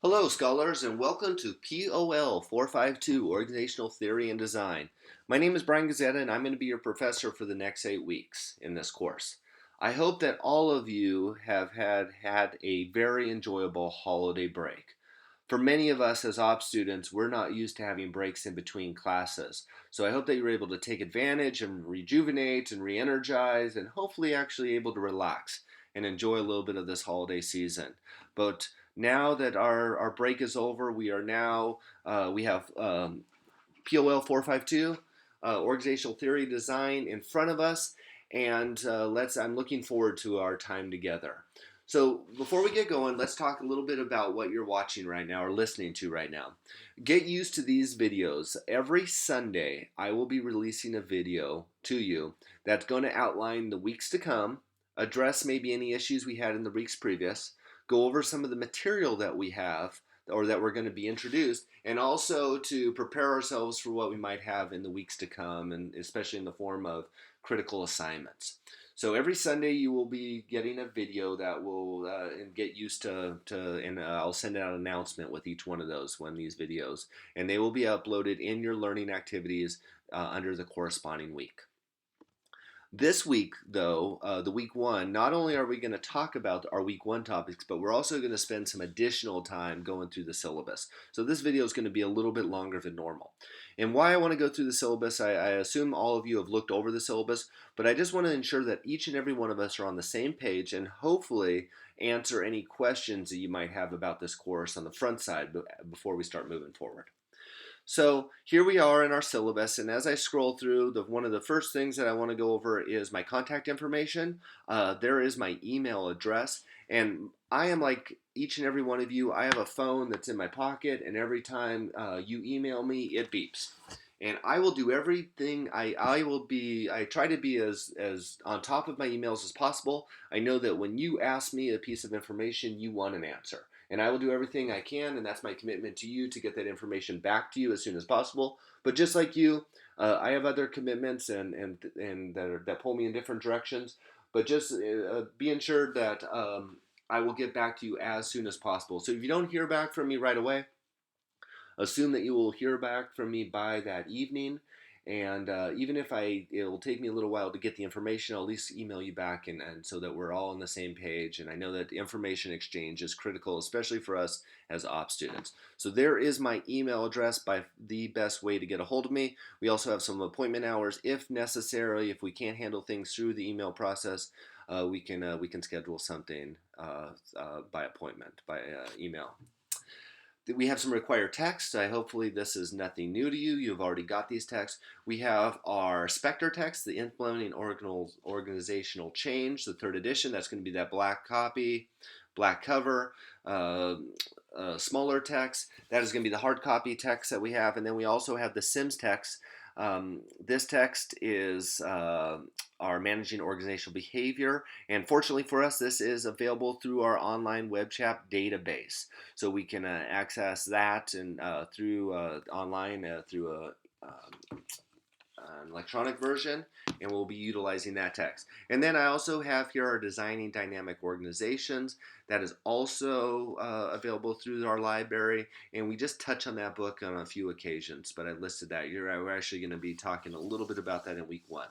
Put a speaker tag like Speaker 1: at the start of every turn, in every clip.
Speaker 1: Hello, scholars, and welcome to POL452 Organizational Theory and Design. My name is Brian Gazzetta, and I'm going to be your professor for the next 8 weeks in this course. I hope that all of you have had a very enjoyable holiday break. For many of us as op students, we're not used to having breaks in between classes. So I hope that you're able to take advantage and rejuvenate and re-energize and hopefully actually able to relax and enjoy a little bit of this holiday season. But now that our break is over, we have POL 452, organizational theory design in front of us, and I'm looking forward to our time together. So before we get going, let's talk a little bit about what you're watching right now or listening to right now. Get used to these videos. Every Sunday, I will be releasing a video to you that's going to outline the weeks to come, address maybe any issues we had in the weeks previous, go over some of the material that we have or that we're going to be introduced, and also to prepare ourselves for what we might have in the weeks to come, and especially in the form of critical assignments. So every Sunday you will be getting a video that will and get used and I'll send out an announcement with each one of these videos, and they will be uploaded in your learning activities under the corresponding week. This week, though, the week one, not only are we going to talk about our week one topics, but we're also going to spend some additional time going through the syllabus. So this video is going to be a little bit longer than normal. And why I want to go through the syllabus, I assume all of you have looked over the syllabus, but I just want to ensure that each and every one of us are on the same page and hopefully answer any questions that you might have about this course on the front side before we start moving forward. So here we are in our syllabus, and as I scroll through, one of the first things that I want to go over is my contact information. There is my email address, and I am like each and every one of you. I have a phone that's in my pocket, and every time you email me, it beeps. And I will do everything. I try to be as on top of my emails as possible. I know that when you ask me a piece of information, you want an answer, and I will do everything I can, and that's my commitment to you, to get that information back to you as soon as possible. But just like you, I have other commitments that pull me in different directions. But just be ensured that I will get back to you as soon as possible. So if you don't hear back from me right away, assume that you will hear back from me by that evening. And even if it will take me a little while to get the information, I'll at least email you back, and so that we're all on the same page. And I know that the information exchange is critical, especially for us as op students. So there is my email address, by the best way to get a hold of me. We also have some appointment hours if necessary. If we can't handle things through the email process, we can schedule something by appointment, by email. We have some required text. Hopefully this is nothing new to you. You've already got these texts. We have our Spectre text, the Implementing Organizational Change, the third edition. That's going to be that black copy, black cover, smaller text. That is going to be the hard copy text that we have. And then we also have the Sims text. This text is our Managing Organizational Behavior, and fortunately for us, this is available through our online web chat database. So we can access that and through online through an electronic version, and we'll be utilizing that text. And then I also have here our Designing Dynamic Organizations. That is also available through our library, and we just touch on that book on a few occasions, but I listed that. We're actually going to be talking a little bit about that in week one.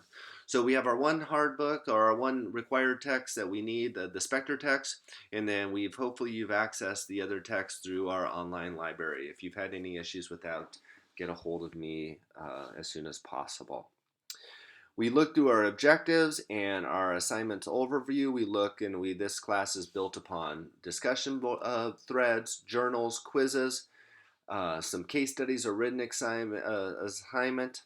Speaker 1: So we have our one hard book, or our one required text that we need, the Spectre text, and then hopefully you've accessed the other text through our online library. If you've had any issues with that, get a hold of me as soon as possible. We look through our objectives and our assignments overview. This class is built upon discussion threads, journals, quizzes, some case studies or written assignment.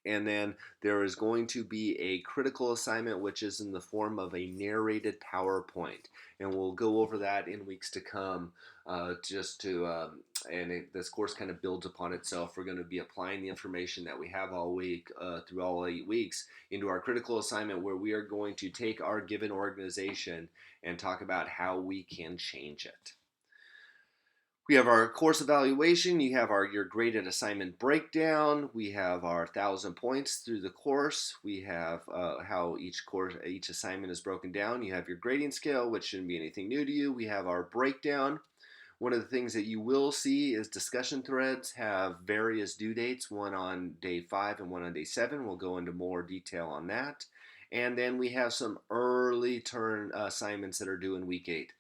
Speaker 1: And then there is going to be a critical assignment, which is in the form of a narrated PowerPoint. And we'll go over that in weeks to come. This course kind of builds upon itself. We're going to be applying the information that we have all week, through all 8 weeks, into our critical assignment, where we are going to take our given organization and talk about how we can change it. We have our course evaluation. You have your graded assignment breakdown. We have our 1,000 points through the course. We have how each assignment is broken down. You have your grading scale, which shouldn't be anything new to you. We have our breakdown. One of the things that you will see is discussion threads have various due dates, one on day 5 and one on day 7. We'll go into more detail on that. And then we have some early turn assignments that are due in week 8,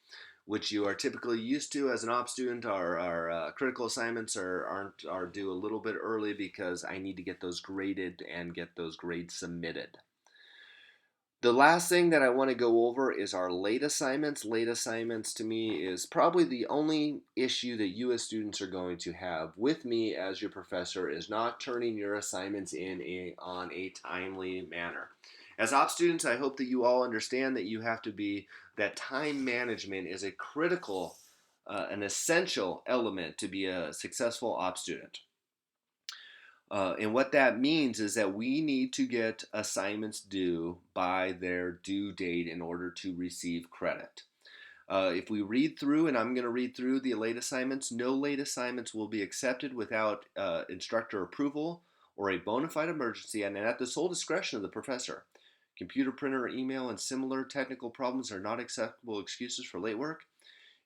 Speaker 1: which you are typically used to as an op student. Our critical assignments are due a little bit early because I need to get those graded and get those grades submitted. The last thing that I want to go over is our late assignments. Late assignments to me is probably the only issue that you as students are going to have with me as your professor, is not turning your assignments in on a timely manner. As op students, I hope that you all understand that that time management is a critical, an essential element to be a successful op student. And what that means is that we need to get assignments due by their due date in order to receive credit. If we read through, and I'm going to read through the late assignments, no late assignments will be accepted without instructor approval or a bona fide emergency and at the sole discretion of the professor. Computer, printer, email, and similar technical problems are not acceptable excuses for late work.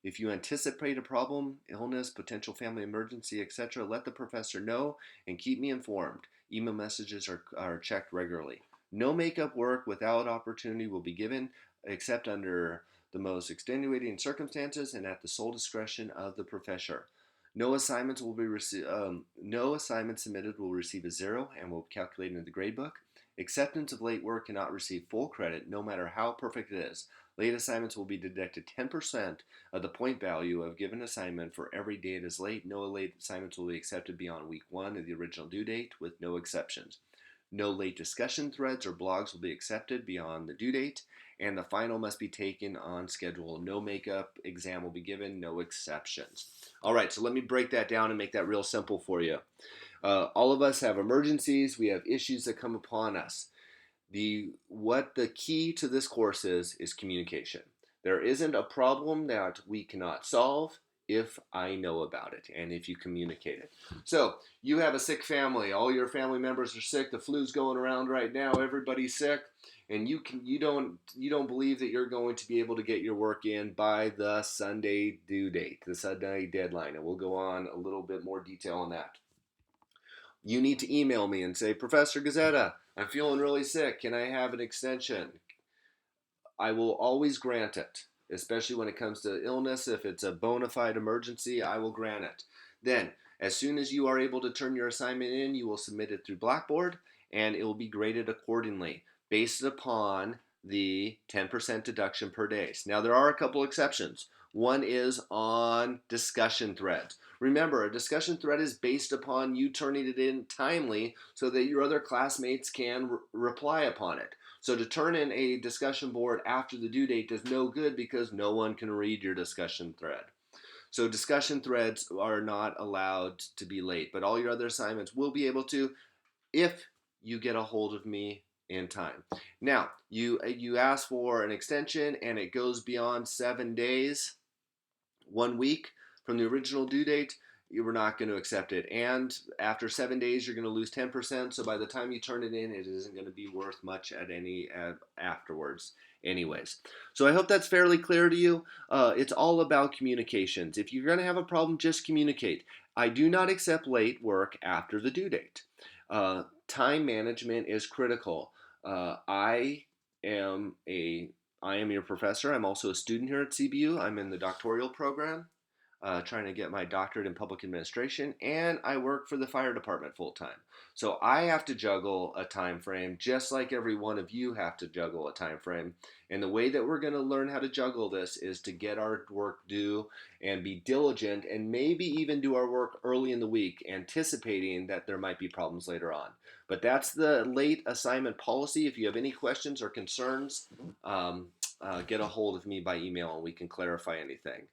Speaker 1: If you anticipate a problem, illness, potential family emergency, etc., let the professor know and keep me informed. Email messages are checked regularly. No makeup work without opportunity will be given except under the most extenuating circumstances and at the sole discretion of the professor. No assignments no assignment submitted will receive a 0 and will be calculated in the gradebook. Acceptance of late work cannot receive full credit no matter how perfect it is. Late assignments will be deducted 10% of the point value of given assignment for every day it is late. No late assignments will be accepted beyond week 1 of the original due date with no exceptions. No late discussion threads or blogs will be accepted beyond the due date, and the final must be taken on schedule. No makeup exam will be given, no exceptions. All right, so let me break that down and make that real simple for you. All of us have emergencies. We have issues that come upon us. What the key to this course is communication. There isn't a problem that we cannot solve if I know about it and if you communicate it. So you have a sick family. All your family members are sick. The flu's going around right now. Everybody's sick, and you don't believe that you're going to be able to get your work in by the Sunday due date, the Sunday deadline, and we'll go on a little bit more detail on that. You need to email me and say, Professor Gazetta, I'm feeling really sick. Can I have an extension? I will always grant it, especially when it comes to illness. If it's a bona fide emergency, I will grant it. Then, as soon as you are able to turn your assignment in, you will submit it through Blackboard, and it will be graded accordingly based upon the 10% deduction per day. Now, there are a couple exceptions. One is on discussion threads. Remember, a discussion thread is based upon you turning it in timely so that your other classmates can reply upon it. So to turn in a discussion board after the due date does no good because no one can read your discussion thread. So discussion threads are not allowed to be late, but all your other assignments will be able to if you get a hold of me in time. Now, you ask for an extension and it goes beyond 7 days, 1 week from the original due date, you were not going to accept it. And after 7 days, you're going to lose 10%. So by the time you turn it in, it isn't going to be worth much afterwards anyways. So I hope that's fairly clear to you. It's all about communications. If you're going to have a problem, just communicate. I do not accept late work after the due date. Time management is critical. I am your professor. I'm also a student here at CBU. I'm in the doctoral program, trying to get my doctorate in public administration, and I work for the fire department full time. So I have to juggle a time frame just like every one of you have to juggle a time frame. And the way that we're going to learn how to juggle this is to get our work due and be diligent and maybe even do our work early in the week, anticipating that there might be problems later on. But that's the late assignment policy. If you have any questions or concerns, get a hold of me by email and we can clarify anything.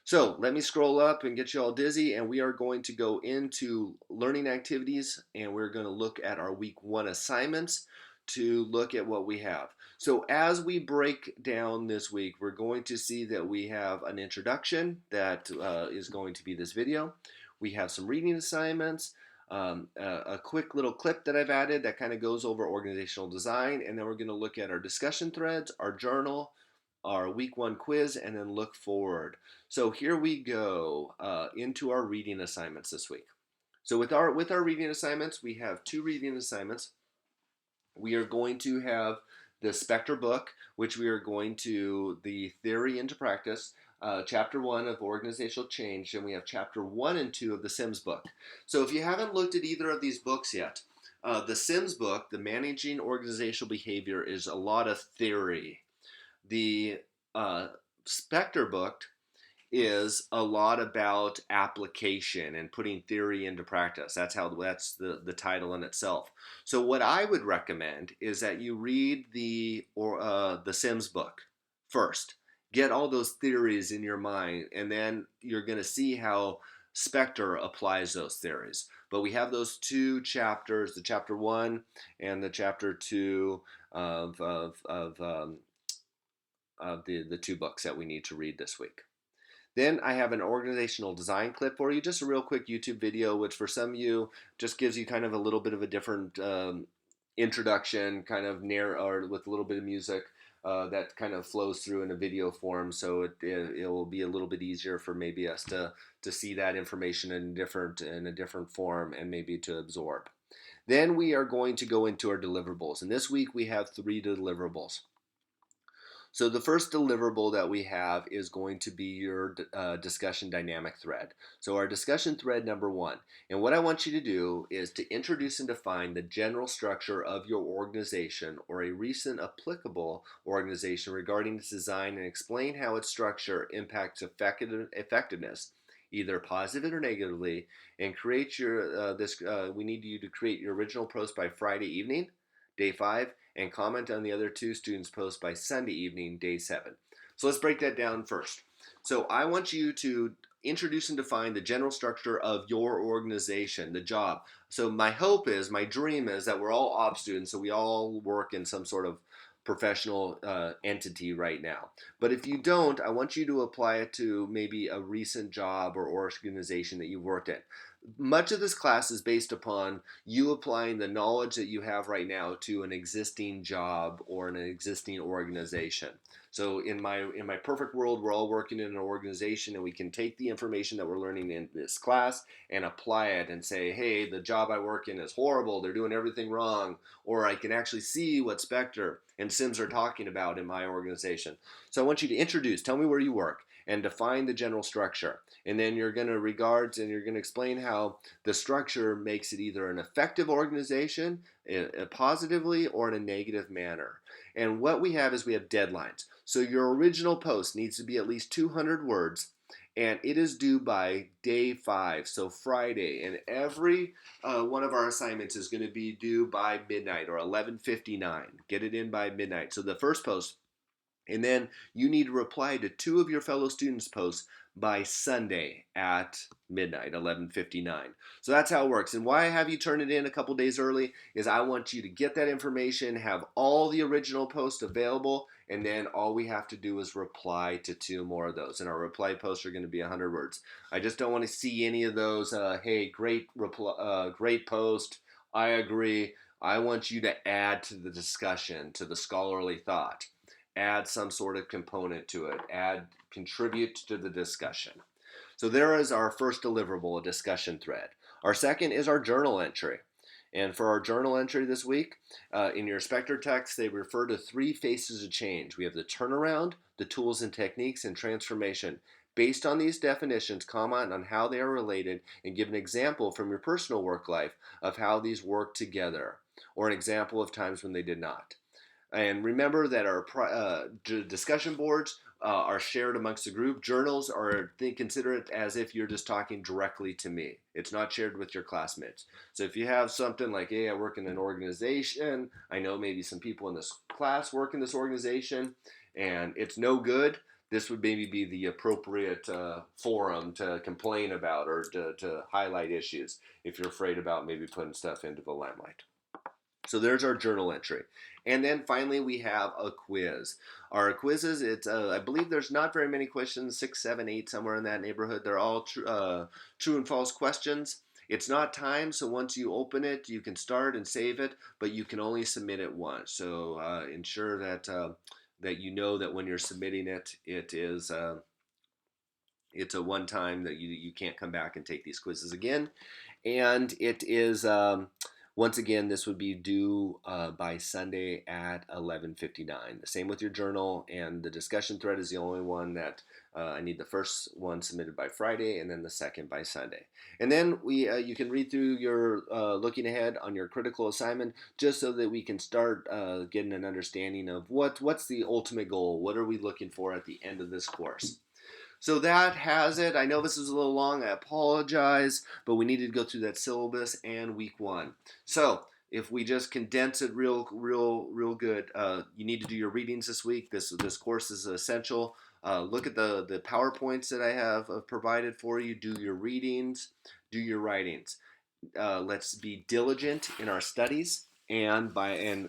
Speaker 1: So let me scroll up and get you all dizzy, and we are going to go into learning activities, and we're going to look at our week 1 assignments to look at what we have. So as we break down this week, we're going to see that we have an introduction that is going to be this video. We have some reading assignments, a quick little clip that I've added that kind of goes over organizational design, and then we're going to look at our discussion threads, our journal, our week 1 quiz and then look forward. So here we go into our reading assignments this week. So with our reading assignments, we have 2 reading assignments. We are going to have the Spectre book, which we are going to the theory into practice, chapter 1 of organizational change, and we have chapter 1 and 2 of the Sims book. So if you haven't looked at either of these books yet, the Sims book, the Managing Organizational Behavior, is a lot of theory. The Spectre book is a lot about application and putting theory into practice. That's the title in itself. So what I would recommend is that you read the Sims book first. Get all those theories in your mind, and then you're going to see how Spectre applies those theories. But we have those 2 chapters, the chapter 1 and the chapter 2 of the 2 books that we need to read this week. Then I have an organizational design clip for you, just a real quick YouTube video, which for some of you just gives you kind of a little bit of a different introduction, kind of or with a little bit of music that kind of flows through in a video form. So it will be a little bit easier for maybe us to see that information in a different form and maybe to absorb. Then we are going to go into our deliverables, and this week we have 3 deliverables. So the first deliverable that we have is going to be your discussion dynamic thread. So our discussion thread number 1. And what I want you to do is to introduce and define the general structure of your organization or a recent applicable organization regarding its design, and explain how its structure impacts effectiveness, either positive or negatively, and create your we need you to create your original post by Friday evening, day 5, and comment on the other 2 students' posts by Sunday evening, day 7. So let's break that down first. So I want you to introduce and define the general structure of your organization, the job. So my dream is that we're all ops students, so we all work in some sort of professional entity right now. But if you don't, I want you to apply it to maybe a recent job or organization that you've worked at. Much of this class is based upon you applying the knowledge that you have right now to an existing job or an existing organization. So in my perfect world, we're all working in an organization, and we can take the information that we're learning in this class and apply it and say, hey, the job I work in is horrible, they're doing everything wrong, or I can actually see what Spectre and Sims are talking about in my organization. So I want you to tell me where you work, and define the general structure. And then you're going to explain how the structure makes it either an effective organization positively or in a negative manner. And what we have deadlines. So your original post needs to be at least 200 words, and it is due by day 5, so Friday. And every one of our assignments is going to be due by midnight or 11:59. Get it in by midnight. So the first post, and then you need to reply to 2 of your fellow students' posts by Sunday at midnight, 11:59. So that's how it works. And why I have you turn it in a couple days early is I want you to get that information, have all the original posts available, and then all we have to do is reply to 2 more of those. And our reply posts are going to be 100 words. I just don't want to see any of those, hey, great post, I agree. I want you to add to the discussion, to the scholarly thought. Add some sort of component to it. Contribute to the discussion. So there is our first deliverable, a discussion thread. Our second is our journal entry. And for our journal entry this week, in your Spectre text, they refer to 3 phases of change. We have the turnaround, the tools and techniques, and transformation. Based on these definitions, comment on how they are related and give an example from your personal work life of how these work together, or an example of times when they did not. And remember that our discussion boards are shared amongst the group. Journals consider it as if you're just talking directly to me. It's not shared with your classmates. So if you have something like, hey, I work in an organization, I know maybe some people in this class work in this organization, and it's no good, this would maybe be the appropriate forum to complain about or to highlight issues if you're afraid about maybe putting stuff into the limelight. So there's our journal entry. And then finally we have a quiz. Our quizzes, I believe there's not very many questions, 6, 7, 8, somewhere in that neighborhood. They're all true and false questions. It's not timed, so once you open it, you can start and save it, but you can only submit it once. So ensure that that you know that when you're submitting it, it's a one time that you can't come back and take these quizzes again. And it is once again, this would be due by Sunday at 11:59. The same with your journal, and the discussion thread is the only one that I need the first one submitted by Friday, and then the second by Sunday. And then you can read through your looking ahead on your critical assignment, just so that we can start getting an understanding of what's the ultimate goal. What are we looking for at the end of this course? So that has it. I know this is a little long. I apologize, but we needed to go through that syllabus and week one. So if we just condense it real good, you need to do your readings this week. This course is essential. Look at the PowerPoints that I have provided for you. Do your readings, do your writings. Let's be diligent in our studies and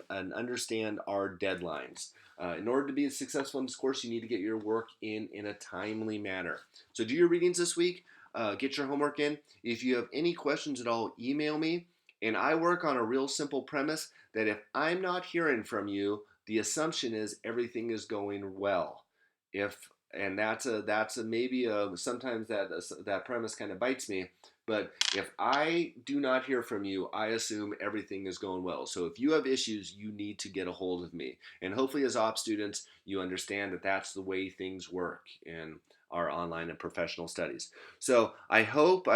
Speaker 1: understand our deadlines. In order to be successful in this course, you need to get your work in a timely manner. So do your readings this week. Get your homework in. If you have any questions at all, email me. And I work on a real simple premise that if I'm not hearing from you, the assumption is everything is going well. If and that's a maybe sometimes that premise kind of bites me. But if I do not hear from you, I assume everything is going well. So if you have issues, you need to get a hold of me. And hopefully, as op students, you understand that that's the way things work in our online and professional studies. So I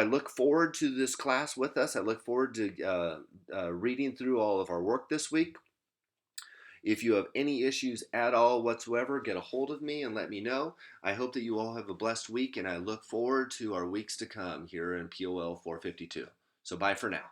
Speaker 1: look forward to this class with us. I look forward to reading through all of our work this week. If you have any issues at all whatsoever, get a hold of me and let me know. I hope that you all have a blessed week, and I look forward to our weeks to come here in POL 452. So bye for now.